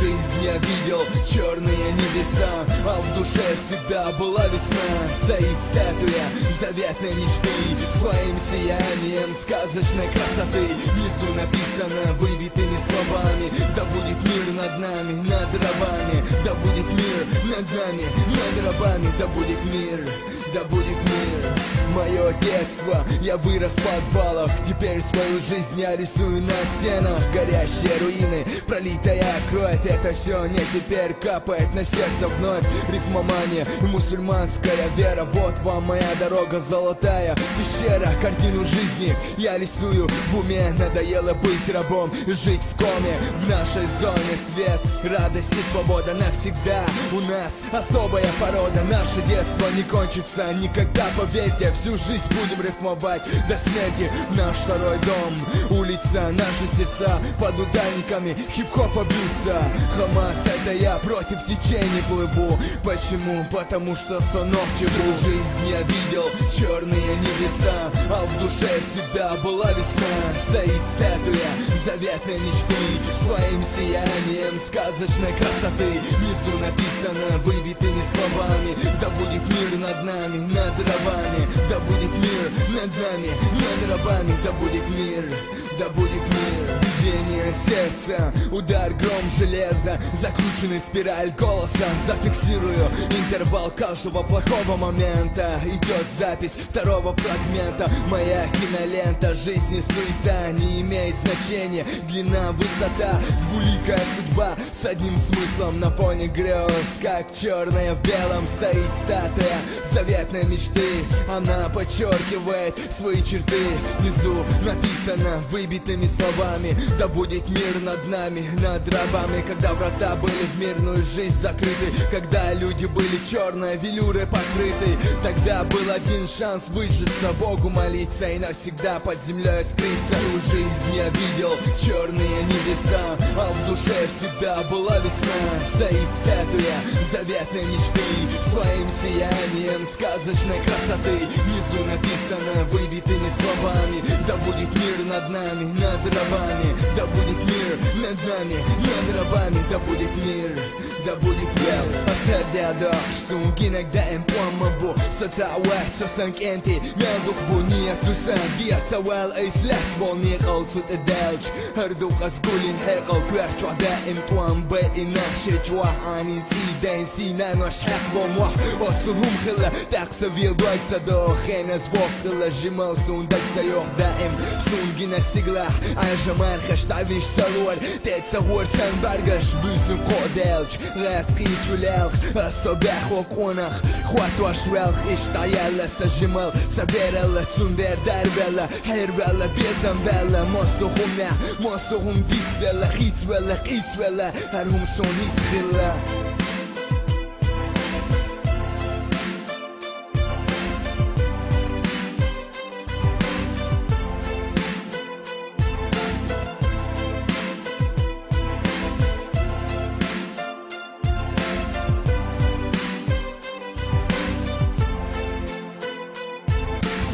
жизнь я видел черные небеса, а в душе всегда была весна. Стоит статуя заветной мечты, своим сиянием сказочной красоты. Внизу написано выбитыми словами: да будет мир над нами, над рабами. Да будет мир над нами, над рабами. Да будет мир, да будет мир. Мое детство, я вырос в подвалах. Теперь свою жизнь я рисую на стенах. Горящие руины, пролитая кровь. Это все не теперь капает на сердце вновь. Рифмомания, мусульманская вера. Вот вам моя дорога, золотая пещера. Картину жизни я рисую в уме. Надоело быть рабом и жить в коме. В нашей зоне свет, радость и свобода навсегда. У нас особая порода. Наше детство не кончится никогда, поверьте. Всю жизнь будем рифмовать до смерти. Наш второй дом, улица, наши сердца под ударниками хип-хопа бьются. Хамас, это я против течения плыву. Почему? Потому что сонов чего. Всю жизнь я видел черные небеса, а в душе всегда была весна. Стоит статуя заветной мечты, своим сиянием сказочной красоты. Внизу написано выбитыми словами: да будет мир над нами, над рабами. Да будет мир над нами, над рабами. Да будет мир, да будет мир. Биение сердца, удар, гром железа, закрученный спираль голоса. Зафиксирую интервал каждого плохого момента. Идет запись второго фрагмента. Моя кинолента, жизнь и суета не имеет значения. Длина, высота, двуликая судьба с одним смыслом на фоне грез. Как черное в белом стоит статуя заветной мечты. Она подчеркивает свои черты. Внизу написано выбитыми словами: да будет мир над нами, над рабами. Когда врата были в мирную жизнь закрыты, когда люди были черной велюрой покрыты, тогда был один шанс выжиться, Богу молиться и навсегда под землей скрыться. Всю жизнь я видел черные небеса, а в душе всегда была весна. Стоит статуя заветной мечты, своим сиянием сказочной красоты. Внизу написано выбитыми словами: да будет мир над нами, над рабами. Да будет мир над нами, над rabami. Da будет мир, da будет mир. Asherda daqs sunginek daqem pommabu Sata waħt sank enti Menduk bunijak tusan Dijat sawal islet Bolniek għalzut id-delġ Hardu qasgullin ħeqaw kwerċu daqem Twan bejt inaxi ġwaħani Nsidejn sina naxħeq bom waħ Otsulhum xilla Taqsa vil dwajtsa doħena zvok Xilla ġimaw sun daqsa joħ daqem Sun gina stiglaħ Għaxa marħax taqvix salwar Tetsa għor san bargax Büsun qodelġ Għas qiċu lelħ Assobeħ u kunaħ Xwatu għaxwelħ Ixtajalla sa ġimal Saberella Tsunder darbella Herbella Biezambella Mossuhum Mossuhum ditzbella Xitzbella Qisbella Għarhum son itzbella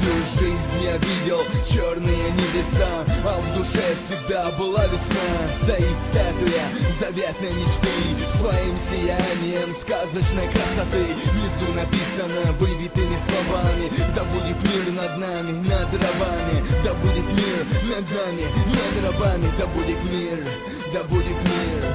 Всю жизнь я видел черные небеса, а в душе всегда была весна. Стоит статуя заветной мечты, своим сиянием сказочной красоты. Внизу написано выбитыми словами: да будет мир над нами, над рабами. Да будет мир над нами, над рабами. Да будет мир, да будет мир.